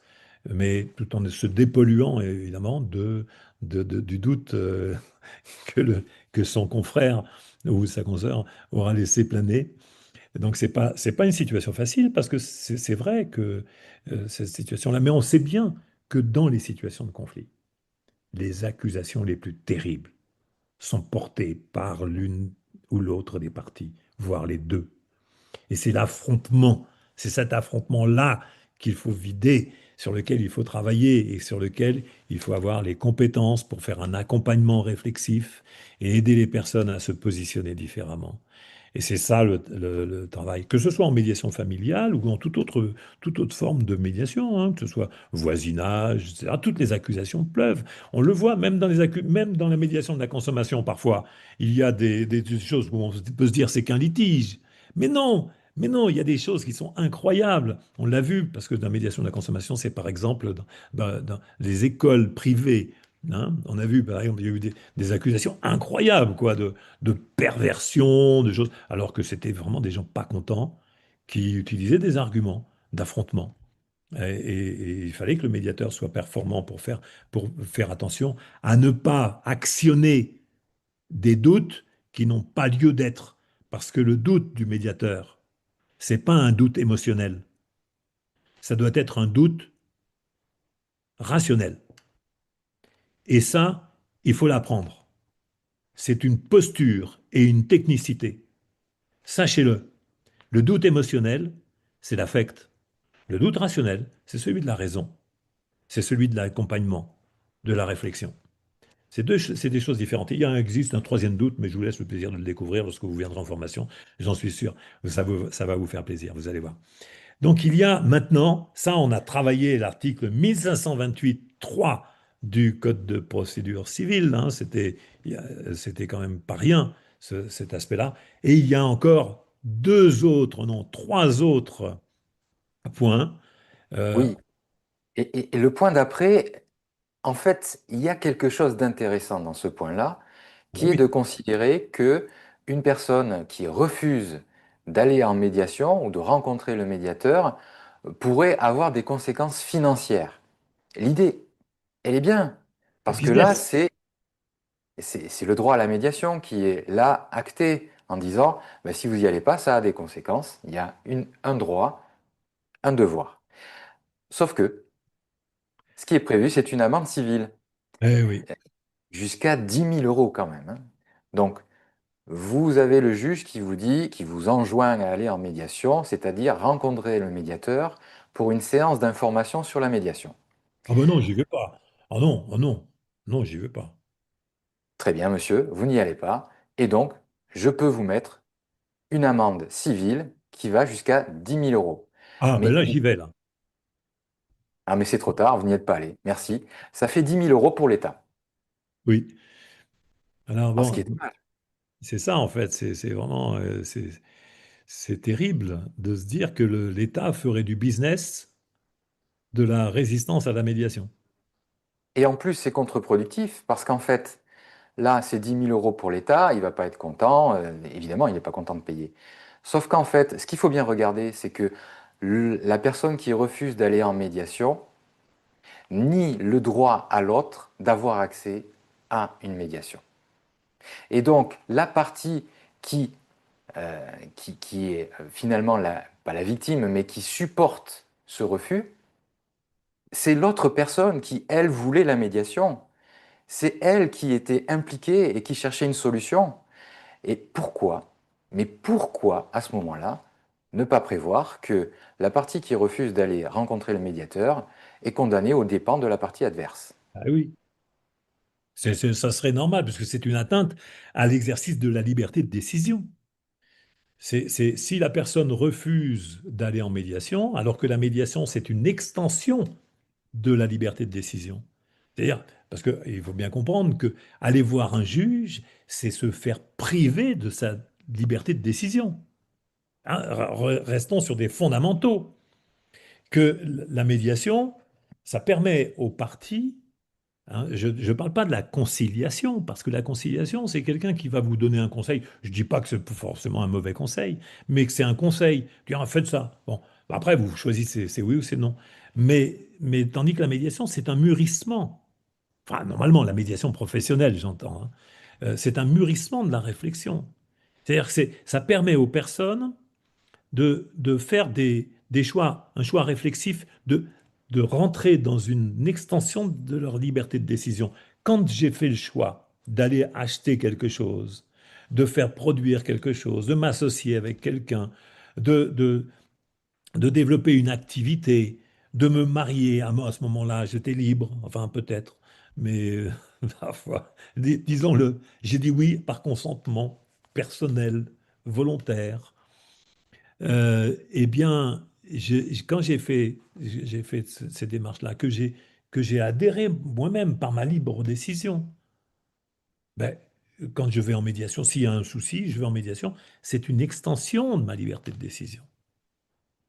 mais tout en se dépolluant évidemment du doute que, que son confrère ou sa consoeur aura laissé planer. Donc, c'est pas une situation facile parce que c'est vrai que cette situation-là, mais on sait bien que dans les situations de conflit, les accusations les plus terribles sont portées par l'une ou l'autre des parties, voire les deux. Et c'est l'affrontement, c'est cet affrontement-là qu'il faut vider, sur lequel il faut travailler et sur lequel il faut avoir les compétences pour faire un accompagnement réflexif et aider les personnes à se positionner différemment. Et c'est ça le travail, que ce soit en médiation familiale ou en toute autre forme de médiation, hein, que ce soit voisinage, etc. Toutes les accusations pleuvent. On le voit même même dans la médiation de la consommation, parfois. Il y a des choses où on peut se dire c'est qu'un litige. Mais non, mais non, il y a des choses qui sont incroyables. On l'a vu, parce que dans la médiation de la consommation, c'est par exemple dans les écoles privées, hein. On a vu, par exemple, il y a eu des accusations incroyables, quoi, de perversion, de choses, alors que c'était vraiment des gens pas contents qui utilisaient des arguments d'affrontement. Et il fallait que le médiateur soit performant pour faire attention à ne pas actionner des doutes qui n'ont pas lieu d'être. Parce que le doute du médiateur, c'est pas un doute émotionnel. Ça doit être un doute rationnel. Et ça, il faut l'apprendre. C'est une posture et une technicité. Sachez-le. Le doute émotionnel, c'est l'affect. Le doute rationnel, c'est celui de la raison. C'est celui de l'accompagnement, de la réflexion. C'est des choses différentes. Existe un troisième doute, mais je vous laisse le plaisir de le découvrir lorsque vous viendrez en formation. J'en suis sûr. Ça va vous faire plaisir, vous allez voir. Donc il y a maintenant, ça on a travaillé l'article 1528.3 du Code de procédure civile, hein, c'était quand même pas rien, cet aspect-là. Et il y a encore deux autres, non, trois autres points. Euh, Oui. Et le point d'après, en fait, il y a quelque chose d'intéressant dans ce point-là, ben qui est oui, de considérer que une personne qui refuse d'aller en médiation ou de rencontrer le médiateur pourrait avoir des conséquences financières. L'idée, elle est bien, le parce que là, business. c'est le droit à la médiation qui est là acté en disant, ben, si vous n'y allez pas, ça a des conséquences. Il y a un droit, un devoir. Sauf que ce qui est prévu, c'est une amende civile, Eh oui. jusqu'à 10 000 € quand même, hein. Donc, vous avez le juge qui vous dit, qui vous enjoint à aller en médiation, c'est-à-dire rencontrer le médiateur pour une séance d'information sur la médiation. Ah ben non, j'y vais pas. Ah non, ah non, non, j'y vais pas. Très bien, monsieur, vous n'y allez pas, et donc, je peux vous mettre une amende civile qui va jusqu'à 10 000 €. Ah ben Mais, là, j'y vais là. ah, mais c'est trop tard, vous n'y êtes pas allé. Merci. Ça fait 10 000 € pour l'État. Oui. Alors Alors, ce qui bon, est dommage. c'est ça en fait, c'est vraiment, c'est terrible de se dire que l'État ferait du business de la résistance à la médiation. Et en plus, c'est contre-productif parce qu'en fait, Là, c'est 10 000 € pour l'État, il ne va pas être content, évidemment, il n'est pas content de payer. Sauf qu'en fait, ce qu'il faut bien regarder, c'est que la personne qui refuse d'aller en médiation nie le droit à l'autre d'avoir accès à une médiation. Et donc, la partie qui, qui est finalement pas la victime, mais qui supporte ce refus, c'est l'autre personne qui, elle, voulait la médiation. C'est elle qui était impliquée et qui cherchait une solution. Et pourquoi? Mais pourquoi, à ce moment-là, ne pas prévoir que la partie qui refuse d'aller rencontrer le médiateur est condamnée aux dépens de la partie adverse? Ah oui, ça serait normal, parce que c'est une atteinte à l'exercice de la liberté de décision. Si la personne refuse d'aller en médiation, alors que la médiation, c'est une extension de la liberté de décision. C'est-à-dire, parce qu'il faut bien comprendre que aller voir un juge, c'est se faire priver de sa liberté de décision. Hein, restons sur des fondamentaux. Que la médiation, ça permet aux parties, hein, je ne parle pas de la conciliation, parce que la conciliation, c'est quelqu'un qui va vous donner un conseil. Je ne dis pas que c'est forcément un mauvais conseil, mais que c'est un conseil. Tu dis, ah, faites ça. Bon, après, vous choisissez, c'est oui ou c'est non. Mais tandis que la médiation, c'est un mûrissement. Enfin, normalement, la médiation professionnelle, j'entends, hein. C'est un mûrissement de la réflexion. C'est-à-dire que ça permet aux personnes de faire des choix, un choix réflexif, de rentrer dans une extension de leur liberté de décision. Quand j'ai fait le choix d'aller acheter quelque chose, de faire produire quelque chose, de m'associer avec quelqu'un, de, de, de développer une activité, de me marier, à ce moment-là, j'étais libre, enfin peut-être, mais parfois, disons-le, j'ai dit oui par consentement personnel, volontaire. Eh bien, quand j'ai fait ces démarches-là, que j'ai adhéré moi-même par ma libre décision, ben, quand je vais en médiation, s'il y a un souci, je vais en médiation, c'est une extension de ma liberté de décision.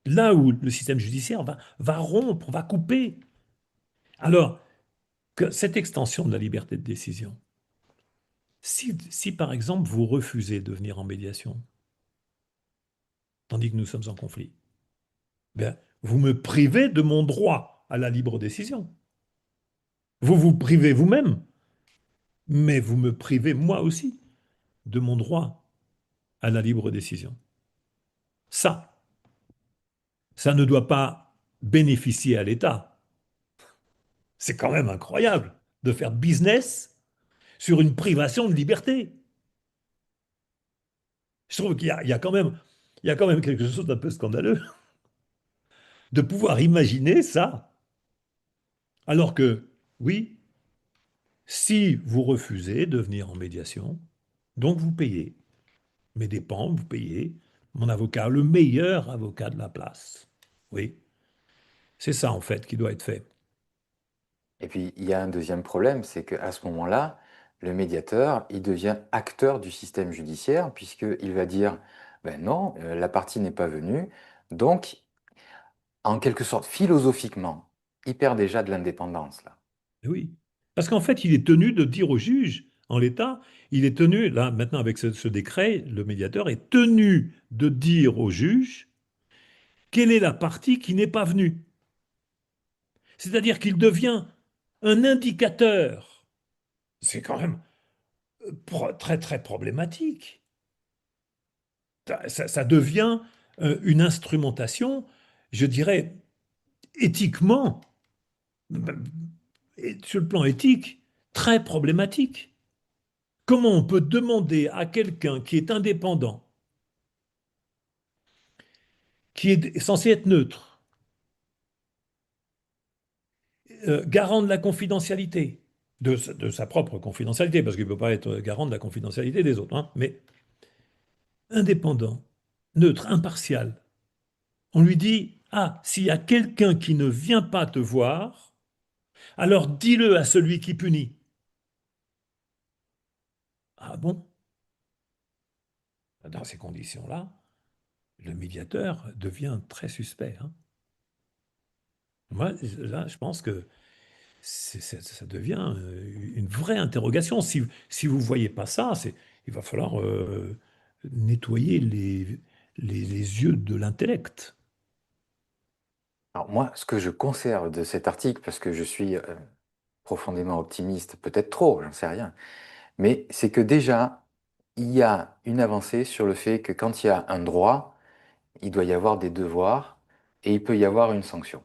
Là où le système judiciaire va rompre, va couper. Alors, que cette extension de la liberté de décision, si par exemple vous refusez de venir en médiation, tandis que nous sommes en conflit, ben, vous me privez de mon droit à la libre décision. Vous vous privez vous-même, mais vous me privez moi aussi de mon droit à la libre décision. Ça, ça ne doit pas bénéficier à l'État. C'est quand même incroyable de faire business sur une privation de liberté. Je trouve il y a quand même quelque chose d'un peu scandaleux de pouvoir imaginer ça, alors que, oui, si vous refusez de venir en médiation, donc vous payez mes dépens, vous payez mon avocat, le meilleur avocat de la place. Oui, c'est ça en fait qui doit être fait. Et puis, il y a un deuxième problème, c'est qu'à ce moment-là, le médiateur, il devient acteur du système judiciaire, puisqu'il va dire, ben non, la partie n'est pas venue. Donc, en quelque sorte, philosophiquement, il perd déjà de l'indépendance, là. Eh oui. Parce qu'en fait, il est tenu de dire au juge, en l'état, il est tenu, là maintenant avec ce décret, le médiateur est tenu de dire au juge quelle est la partie qui n'est pas venue. C'est-à-dire qu'il devient un indicateur. C'est quand même très très problématique. Ça devient une instrumentation, je dirais, éthiquement, et sur le plan éthique, très problématique. Comment on peut demander à quelqu'un qui est indépendant, qui est censé être neutre, garant de la confidentialité, de sa propre confidentialité, parce qu'il ne peut pas être garant de la confidentialité des autres, hein, mais indépendant, neutre, impartial. On lui dit, ah, s'il y a quelqu'un qui ne vient pas te voir, alors dis-le à celui qui punit. Ah bon? Dans ces conditions-là, le médiateur devient très suspect, hein. Moi, là, je pense que ça devient une vraie interrogation. Si vous ne voyez pas ça, il va falloir nettoyer les yeux de l'intellect. Alors moi, ce que je conserve de cet article, parce que je suis profondément optimiste, peut-être trop, j'en sais rien, mais c'est que déjà, il y a une avancée sur le fait que quand il y a un droit, il doit y avoir des devoirs et il peut y avoir une sanction.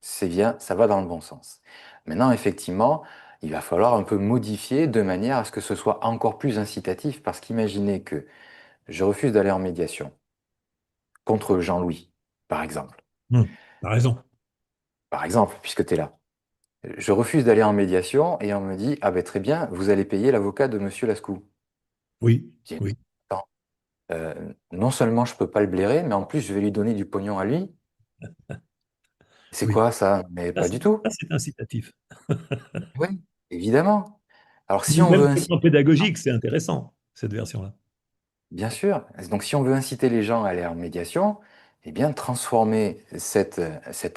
C'est bien, ça va dans le bon sens. Maintenant, effectivement, il va falloir un peu modifier de manière à ce que ce soit encore plus incitatif, parce qu'imaginez que je refuse d'aller en médiation contre Jean-Louis, par exemple. T'as raison. Par exemple, puisque tu es là. Je refuse d'aller en médiation et on me dit, ah ben très bien, vous allez payer l'avocat de Monsieur Lascou. Oui, Je dis, oui. attends, non seulement je peux pas le blairer, mais en plus je vais lui donner du pognon à lui. C'est Oui. quoi ça? Mais Ça, pas c'est du tout. ça, c'est incitatif. Oui, évidemment. Alors si on veut Même sur le inciter, plan pédagogique, c'est intéressant, cette version-là. bien sûr, donc si on veut inciter les gens à aller en médiation, eh bien transformer cette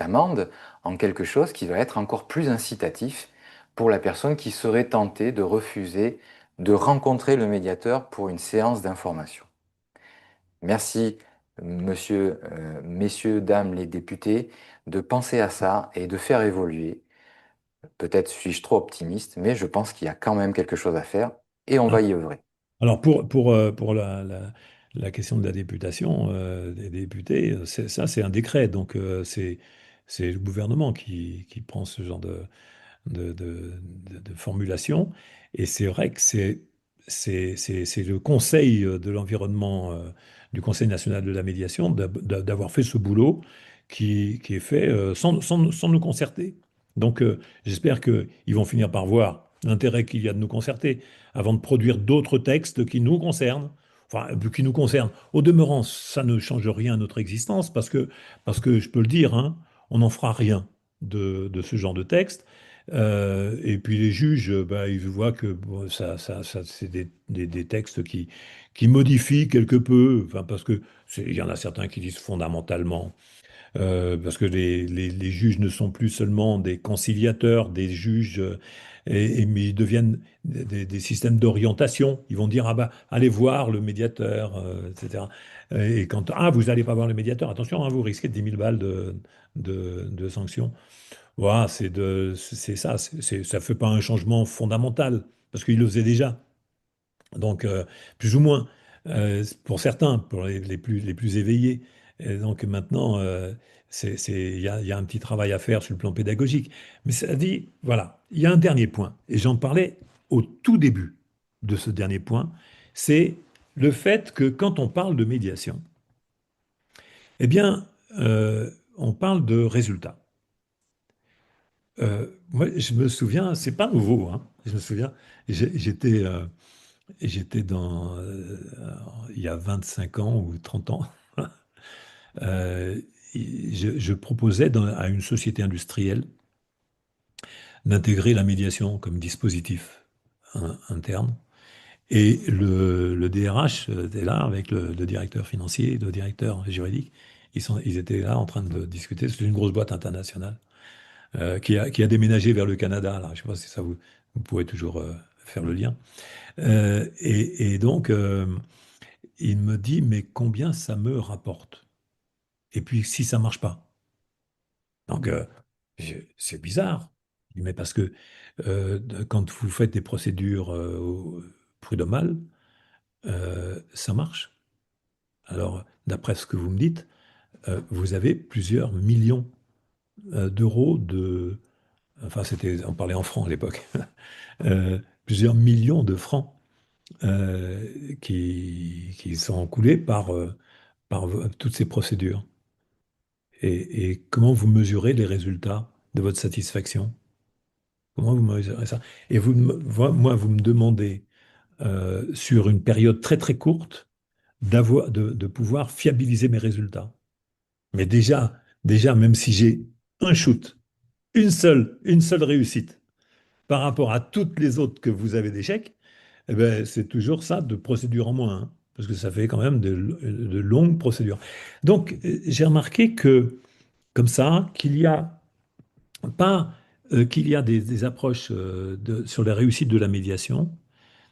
amende en quelque chose qui va être encore plus incitatif pour la personne qui serait tentée de refuser de rencontrer le médiateur pour une séance d'information. Merci, messieurs, dames les députés, de penser à ça et de faire évoluer. Peut-être suis-je trop optimiste, mais je pense qu'il y a quand même quelque chose à faire et on va y œuvrer. Alors pour la question de la députation, des députés, ça c'est un décret, donc c'est le gouvernement qui prend ce genre de formulation. Et c'est vrai que c'est le Conseil de l'environnement du Conseil national de la médiation d'avoir fait ce boulot qui est fait sans nous concerter. Donc j'espère qu'ils vont finir par voir l'intérêt qu'il y a de nous concerter avant de produire d'autres textes qui nous concernent. Enfin, qui nous concernent. Au demeurant, ça ne change rien à notre existence parce que je peux le dire, hein, on n'en fera rien de ce genre de texte. Et puis les juges, bah, ils voient que bon, c'est des textes qui modifient quelque peu, enfin, parce que il y en a certains qui disent fondamentalement, parce que les juges ne sont plus seulement des conciliateurs, des juges, mais ils deviennent des systèmes d'orientation. Ils vont dire, ah bah, allez voir le médiateur, etc. Et quand, ah, vous n'allez pas voir le médiateur, attention, hein, vous risquez 10 000 balles de sanctions. Voilà, c'est ça, ça fait pas un changement fondamental, parce qu'il le faisait déjà. Donc, plus ou moins, pour certains, pour les plus éveillés. Et donc maintenant, il y a un petit travail à faire sur le plan pédagogique. Mais ça dit, voilà, il y a un dernier point, et j'en parlais au tout début de ce dernier point, c'est le fait que quand on parle de médiation, eh bien, on parle de résultats. Moi, je me souviens, c'est pas nouveau, hein. Je me souviens, j'étais j'étais il y a 25 ans ou 30 ans, euh, je proposais à une société industrielle d'intégrer la médiation comme dispositif interne. Et le DRH était là avec le directeur financier, le directeur juridique. Ils étaient là en train de discuter. C'est une grosse boîte internationale. Qui a déménagé vers le Canada. Là. Je ne sais pas si vous pourrez toujours faire le lien. Et donc, il me dit, mais combien ça me rapporte? Et puis, si ça ne marche pas? Donc, c'est bizarre. Il dit, mais parce que quand vous faites des procédures prud'homales, ça marche. Alors, d'après ce que vous me dites, vous avez plusieurs millions d'euros enfin, on parlait en francs à l'époque, plusieurs millions de francs qui sont coulés par toutes ces procédures. Et comment vous mesurez les résultats de votre satisfaction? Comment vous mesurez ça? Et moi, vous me demandez, sur une période très très courte, de pouvoir fiabiliser mes résultats. Mais déjà, même si j'ai un shoot, une seule réussite par rapport à toutes les autres que vous avez d'échecs, eh ben, c'est toujours ça de procédure en moins, hein, parce que ça fait quand même de longues procédures. Donc, j'ai remarqué que, comme ça, qu'il n'y a pas qu'il y a des approches sur la réussite de la médiation,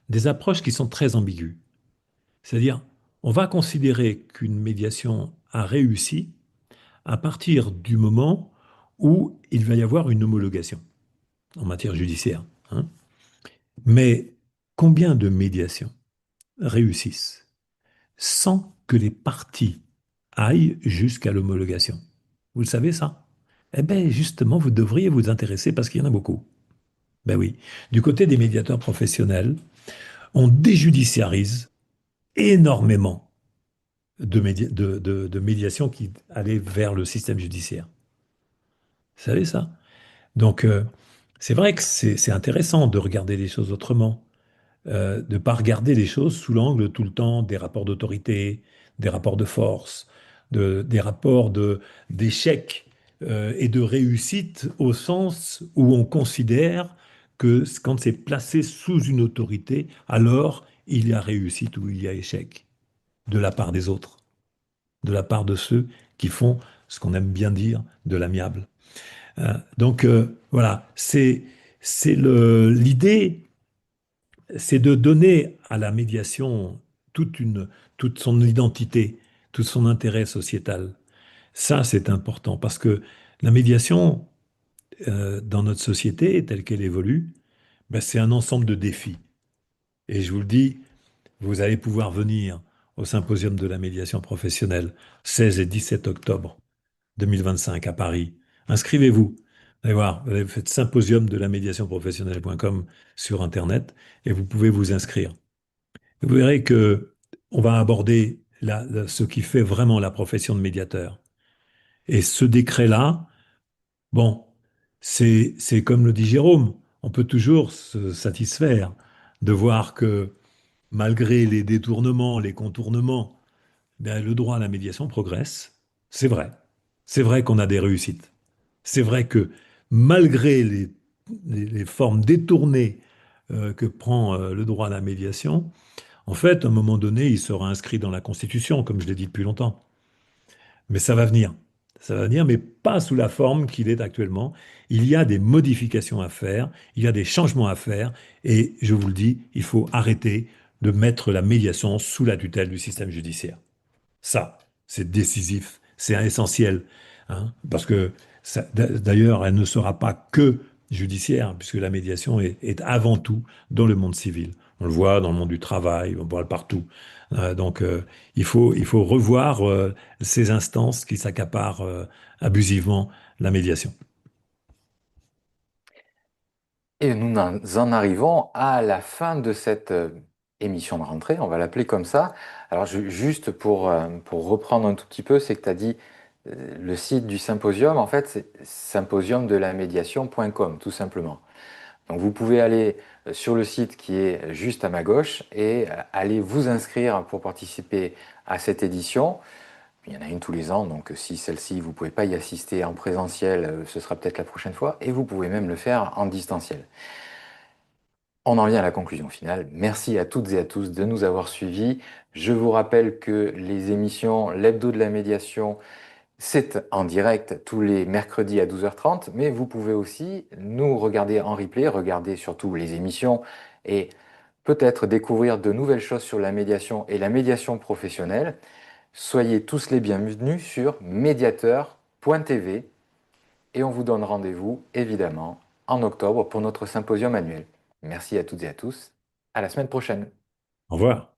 des approches qui sont très ambiguës. C'est-à-dire, on va considérer qu'une médiation a réussi à partir du moment où il va y avoir une homologation en matière judiciaire, hein. Mais combien de médiations réussissent sans que les parties aillent jusqu'à l'homologation? Vous le savez ça? Eh bien, justement, vous devriez vous intéresser parce qu'il y en a beaucoup. Ben oui. Du côté des médiateurs professionnels, on déjudiciarise énormément de médiation qui allaient vers le système judiciaire. Vous savez ça? Donc, c'est vrai que c'est intéressant de regarder les choses autrement, de ne pas regarder les choses sous l'angle tout le temps des rapports d'autorité, des rapports de force, des rapports d'échec et de réussite au sens où on considère que quand c'est placé sous une autorité, alors il y a réussite ou il y a échec de la part des autres, de la part de ceux qui font ce qu'on aime bien dire de l'amiable. Donc voilà, l'idée, c'est de donner à la médiation toute son identité, tout son intérêt sociétal. Ça, c'est important parce que la médiation, dans notre société, telle qu'elle évolue, ben, c'est un ensemble de défis. Et je vous le dis, vous allez pouvoir venir au symposium de la médiation professionnelle 16 et 17 octobre 2025 à Paris. Inscrivez-vous. Allez voir, vous faites symposium de la médiation professionnelle.com sur Internet et vous pouvez vous inscrire. Vous verrez que on va aborder ce qui fait vraiment la profession de médiateur. Et ce décret-là, bon, c'est comme le dit Jérôme, on peut toujours se satisfaire de voir que malgré les détournements, les contournements, ben, le droit à la médiation progresse. C'est vrai. C'est vrai qu'on a des réussites. C'est vrai que malgré les formes détournées que prend le droit à la médiation, en fait, à un moment donné, il sera inscrit dans la Constitution, comme je l'ai dit depuis longtemps. Mais ça va venir. Ça va venir, mais pas sous la forme qu'il est actuellement. Il y a des modifications à faire, il y a des changements à faire, et je vous le dis, il faut arrêter de mettre la médiation sous la tutelle du système judiciaire. Ça, c'est décisif, c'est essentiel, hein, parce que d'ailleurs, elle ne sera pas que judiciaire, puisque la médiation est avant tout dans le monde civil. On le voit dans le monde du travail, on le voit partout. Donc, il faut revoir ces instances qui s'accaparent abusivement la médiation. Et nous en arrivons à la fin de cette émission de rentrée, on va l'appeler comme ça. Alors juste pour reprendre un tout petit peu, c'est que tu as dit le site du symposium, en fait, c'est symposiumdelamédiation.com, tout simplement. Donc vous pouvez aller sur le site qui est juste à ma gauche et aller vous inscrire pour participer à cette édition. Il y en a une tous les ans, donc si celle-ci, vous ne pouvez pas y assister en présentiel, ce sera peut-être la prochaine fois, et vous pouvez même le faire en distanciel. On en vient à la conclusion finale. Merci à toutes et à tous de nous avoir suivis. Je vous rappelle que les émissions L'Hebdo de la médiation, c'est en direct tous les mercredis à 12h30, mais vous pouvez aussi nous regarder en replay, regarder surtout les émissions et peut-être découvrir de nouvelles choses sur la médiation et la médiation professionnelle. Soyez tous les bienvenus sur mediateur.tv et on vous donne rendez-vous évidemment en octobre pour notre symposium annuel. Merci à toutes et à tous. À la semaine prochaine. Au revoir.